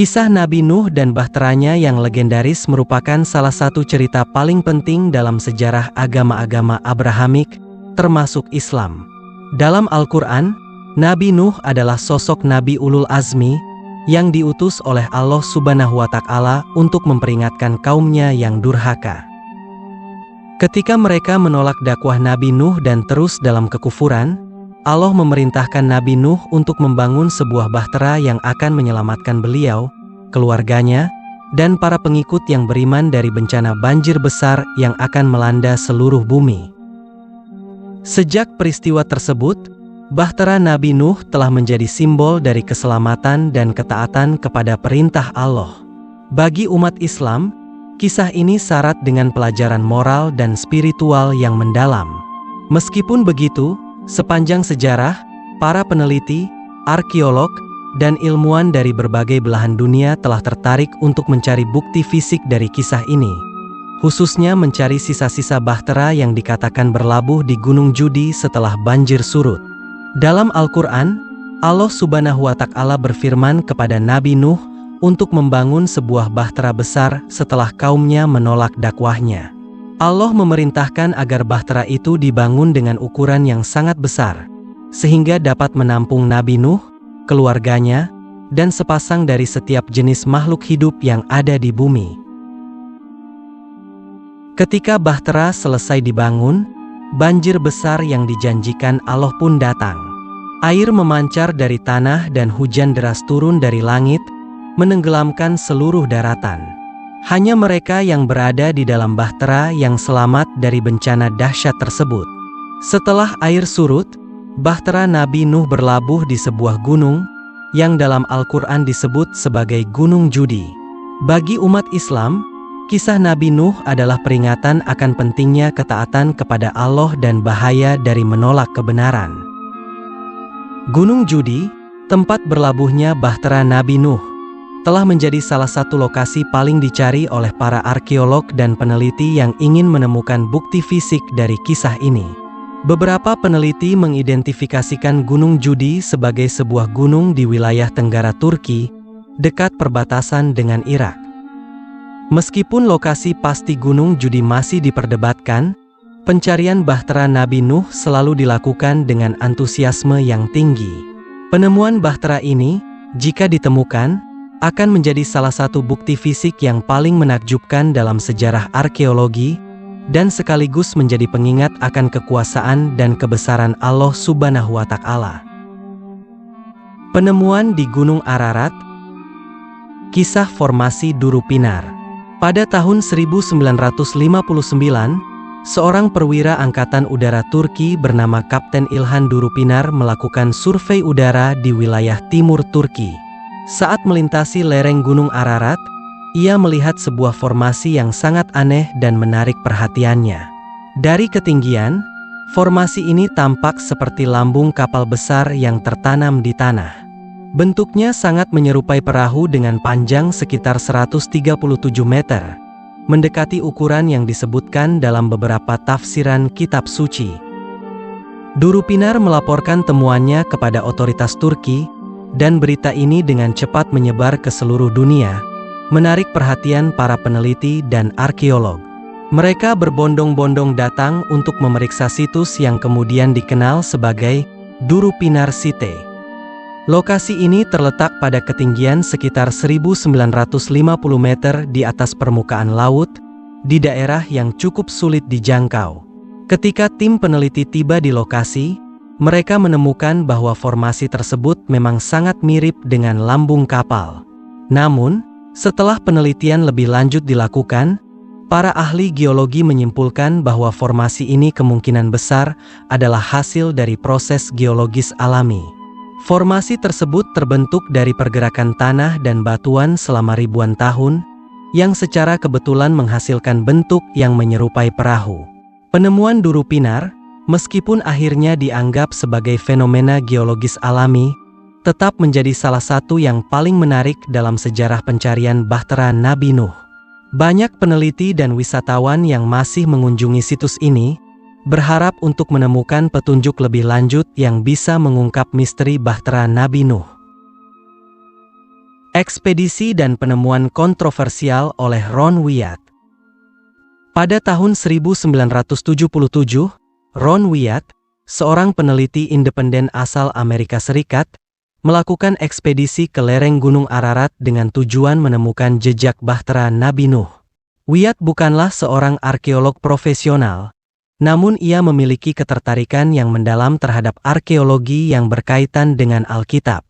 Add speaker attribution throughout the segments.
Speaker 1: Kisah Nabi Nuh dan bahteranya yang legendaris merupakan salah satu cerita paling penting dalam sejarah agama-agama Abrahamik, termasuk Islam. Dalam Al-Quran, Nabi Nuh adalah sosok Nabi Ulul Azmi yang diutus oleh Allah Subhanahu wa Ta'ala untuk memperingatkan kaumnya yang durhaka. Ketika mereka menolak dakwah Nabi Nuh dan terus dalam kekufuran, Allah memerintahkan Nabi Nuh untuk membangun sebuah bahtera yang akan menyelamatkan beliau, keluarganya, dan para pengikut yang beriman dari bencana banjir besar yang akan melanda seluruh bumi. Sejak peristiwa tersebut, bahtera Nabi Nuh telah menjadi simbol dari keselamatan dan ketaatan kepada perintah Allah. Bagi umat Islam, kisah ini syarat dengan pelajaran moral dan spiritual yang mendalam. Meskipun begitu, sepanjang sejarah, para peneliti, arkeolog, dan ilmuwan dari berbagai belahan dunia telah tertarik untuk mencari bukti fisik dari kisah ini, khususnya mencari sisa-sisa bahtera yang dikatakan berlabuh di Gunung Judi setelah banjir surut. Dalam Al-Quran, Allah Subhanahu wa Ta'ala berfirman kepada Nabi Nuh untuk membangun sebuah bahtera besar setelah kaumnya menolak dakwahnya. Allah memerintahkan agar bahtera itu dibangun dengan ukuran yang sangat besar, sehingga dapat menampung Nabi Nuh, keluarganya, dan sepasang dari setiap jenis makhluk hidup yang ada di bumi. Ketika bahtera selesai dibangun, banjir besar yang dijanjikan Allah pun datang. Air memancar dari tanah dan hujan deras turun dari langit, menenggelamkan seluruh daratan. Hanya mereka yang berada di dalam bahtera yang selamat dari bencana dahsyat tersebut. Setelah air surut, bahtera Nabi Nuh berlabuh di sebuah gunung, yang dalam Al-Quran disebut sebagai Gunung Judi. Bagi umat Islam, kisah Nabi Nuh adalah peringatan akan pentingnya ketaatan kepada Allah dan bahaya dari menolak kebenaran. Gunung Judi, tempat berlabuhnya bahtera Nabi Nuh, telah menjadi salah satu lokasi paling dicari oleh para arkeolog dan peneliti yang ingin menemukan bukti fisik dari kisah ini. Beberapa peneliti mengidentifikasikan Gunung Judi sebagai sebuah gunung di wilayah tenggara Turki, dekat perbatasan dengan Irak. Meskipun lokasi pasti Gunung Judi masih diperdebatkan, pencarian bahtera Nabi Nuh selalu dilakukan dengan antusiasme yang tinggi. Penemuan bahtera ini, jika ditemukan, akan menjadi salah satu bukti fisik yang paling menakjubkan dalam sejarah arkeologi, dan sekaligus menjadi pengingat akan kekuasaan dan kebesaran Allah Subhanahu wa Ta'ala. Penemuan di Gunung Ararat. Kisah formasi Duru Pinar. Pada tahun 1959, seorang perwira Angkatan Udara Turki bernama Kapten Ilhan Duru Pinar melakukan survei udara di wilayah timur Turki. Saat melintasi lereng Gunung Ararat, ia melihat sebuah formasi yang sangat aneh dan menarik perhatiannya. Dari ketinggian, formasi ini tampak seperti lambung kapal besar yang tertanam di tanah. Bentuknya sangat menyerupai perahu dengan panjang sekitar 137 meter, mendekati ukuran yang disebutkan dalam beberapa tafsiran kitab suci. Duru Pinar melaporkan temuannya kepada otoritas Turki, dan berita ini dengan cepat menyebar ke seluruh dunia, menarik perhatian para peneliti dan arkeolog. Mereka berbondong-bondong datang untuk memeriksa situs yang kemudian dikenal sebagai Duru Pinar Site. Lokasi ini terletak pada ketinggian sekitar 1950 meter di atas permukaan laut, di daerah yang cukup sulit dijangkau. Ketika tim peneliti tiba di lokasi, mereka menemukan bahwa formasi tersebut memang sangat mirip dengan lambung kapal. Namun, setelah penelitian lebih lanjut dilakukan, para ahli geologi menyimpulkan bahwa formasi ini kemungkinan besar adalah hasil dari proses geologis alami. Formasi tersebut terbentuk dari pergerakan tanah dan batuan selama ribuan tahun, yang secara kebetulan menghasilkan bentuk yang menyerupai perahu. Penemuan Duru Pinar, meskipun akhirnya dianggap sebagai fenomena geologis alami, tetap menjadi salah satu yang paling menarik dalam sejarah pencarian bahtera Nabi Nuh. Banyak peneliti dan wisatawan yang masih mengunjungi situs ini, berharap untuk menemukan petunjuk lebih lanjut yang bisa mengungkap misteri bahtera Nabi Nuh. Ekspedisi dan penemuan kontroversial oleh Ron Wyatt. Pada tahun 1977, Ron Wyatt, seorang peneliti independen asal Amerika Serikat, melakukan ekspedisi ke lereng Gunung Ararat dengan tujuan menemukan jejak bahtera Nabi Nuh. Wyatt bukanlah seorang arkeolog profesional, namun ia memiliki ketertarikan yang mendalam terhadap arkeologi yang berkaitan dengan Alkitab.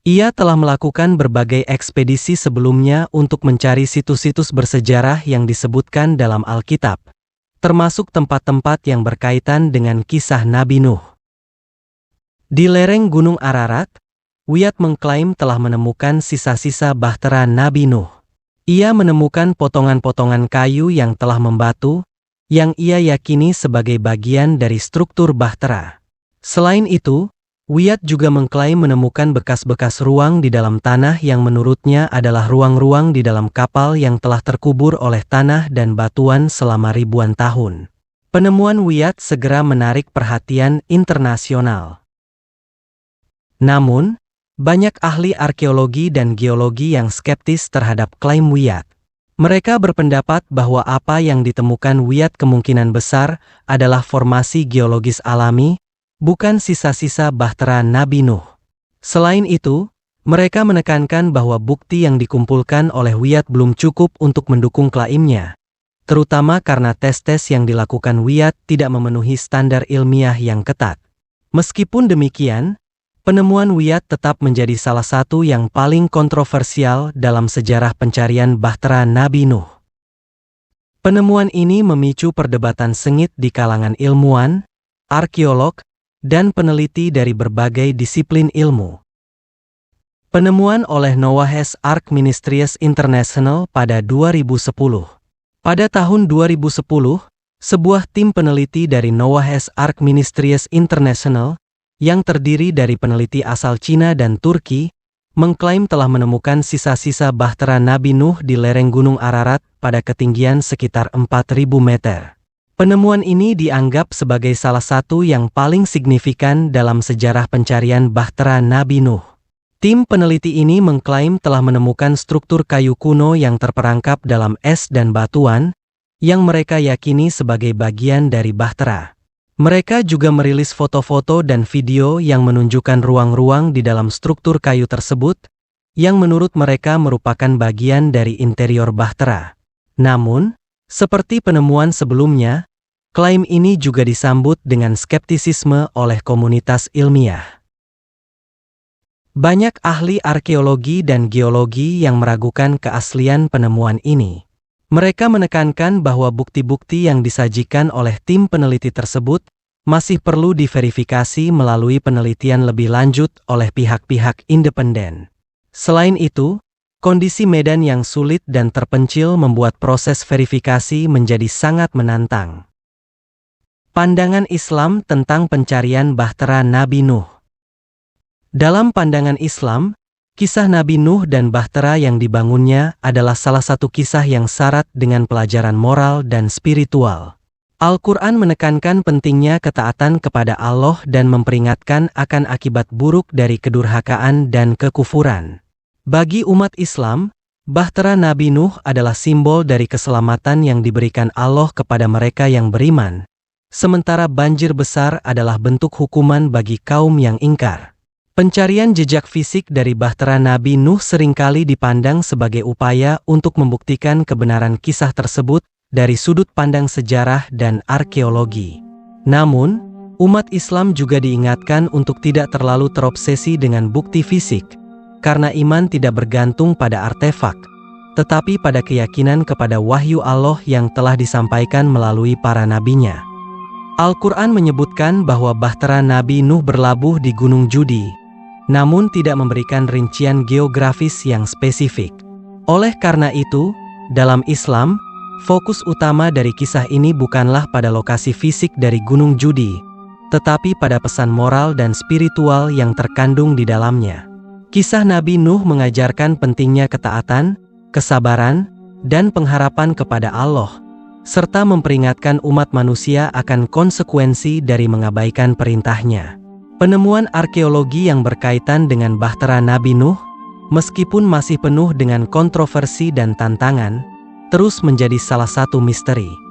Speaker 1: Ia telah melakukan berbagai ekspedisi sebelumnya untuk mencari situs-situs bersejarah yang disebutkan dalam Alkitab, termasuk tempat-tempat yang berkaitan dengan kisah Nabi Nuh. Di lereng Gunung Ararat, Wyatt mengklaim telah menemukan sisa-sisa bahtera Nabi Nuh. Ia menemukan potongan-potongan kayu yang telah membatu, yang ia yakini sebagai bagian dari struktur bahtera. Selain itu, Wyatt juga mengklaim menemukan bekas-bekas ruang di dalam tanah yang menurutnya adalah ruang-ruang di dalam kapal yang telah terkubur oleh tanah dan batuan selama ribuan tahun. Penemuan Wyatt segera menarik perhatian internasional. Namun, banyak ahli arkeologi dan geologi yang skeptis terhadap klaim Wyatt. Mereka berpendapat bahwa apa yang ditemukan Wyatt kemungkinan besar adalah formasi geologis alami, bukan sisa-sisa bahtera Nabi Nuh. Selain itu, mereka menekankan bahwa bukti yang dikumpulkan oleh Wyatt belum cukup untuk mendukung klaimnya, terutama karena tes-tes yang dilakukan Wyatt tidak memenuhi standar ilmiah yang ketat. Meskipun demikian, penemuan Wyatt tetap menjadi salah satu yang paling kontroversial dalam sejarah pencarian bahtera Nabi Nuh. Penemuan ini memicu perdebatan sengit di kalangan ilmuwan, arkeolog, dan peneliti dari berbagai disiplin ilmu. Penemuan oleh Noah's Ark Ministries International pada 2010. Pada tahun 2010, sebuah tim peneliti dari Noah's Ark Ministries International yang terdiri dari peneliti asal Cina dan Turki, mengklaim telah menemukan sisa-sisa bahtera Nabi Nuh di lereng Gunung Ararat pada ketinggian sekitar 4.000 meter. Penemuan ini dianggap sebagai salah satu yang paling signifikan dalam sejarah pencarian bahtera Nabi Nuh. Tim peneliti ini mengklaim telah menemukan struktur kayu kuno yang terperangkap dalam es dan batuan, yang mereka yakini sebagai bagian dari bahtera. Mereka juga merilis foto-foto dan video yang menunjukkan ruang-ruang di dalam struktur kayu tersebut, yang menurut mereka merupakan bagian dari interior bahtera. Namun, seperti penemuan sebelumnya, klaim ini juga disambut dengan skeptisisme oleh komunitas ilmiah. Banyak ahli arkeologi dan geologi yang meragukan keaslian penemuan ini. Mereka menekankan bahwa bukti-bukti yang disajikan oleh tim peneliti tersebut masih perlu diverifikasi melalui penelitian lebih lanjut oleh pihak-pihak independen. Selain itu, kondisi medan yang sulit dan terpencil membuat proses verifikasi menjadi sangat menantang. Pandangan Islam tentang pencarian bahtera Nabi Nuh. Dalam pandangan Islam, kisah Nabi Nuh dan bahtera yang dibangunnya adalah salah satu kisah yang syarat dengan pelajaran moral dan spiritual. Al-Quran menekankan pentingnya ketaatan kepada Allah dan memperingatkan akan akibat buruk dari kedurhakaan dan kekufuran. Bagi umat Islam, bahtera Nabi Nuh adalah simbol dari keselamatan yang diberikan Allah kepada mereka yang beriman, sementara banjir besar adalah bentuk hukuman bagi kaum yang ingkar. Pencarian jejak fisik dari bahtera Nabi Nuh seringkali dipandang sebagai upaya untuk membuktikan kebenaran kisah tersebut dari sudut pandang sejarah dan arkeologi. Namun, umat Islam juga diingatkan untuk tidak terlalu terobsesi dengan bukti fisik, karena iman tidak bergantung pada artefak, tetapi pada keyakinan kepada wahyu Allah yang telah disampaikan melalui para nabinya. Al-Quran menyebutkan bahwa bahtera Nabi Nuh berlabuh di Gunung Judi, namun tidak memberikan rincian geografis yang spesifik. Oleh karena itu, dalam Islam, fokus utama dari kisah ini bukanlah pada lokasi fisik dari Gunung Judi, tetapi pada pesan moral dan spiritual yang terkandung di dalamnya. Kisah Nabi Nuh mengajarkan pentingnya ketaatan, kesabaran, dan pengharapan kepada Allah, serta memperingatkan umat manusia akan konsekuensi dari mengabaikan perintahnya. Penemuan arkeologi yang berkaitan dengan bahtera Nabi Nuh, Meskipun masih penuh dengan kontroversi dan tantangan, terus menjadi salah satu misteri.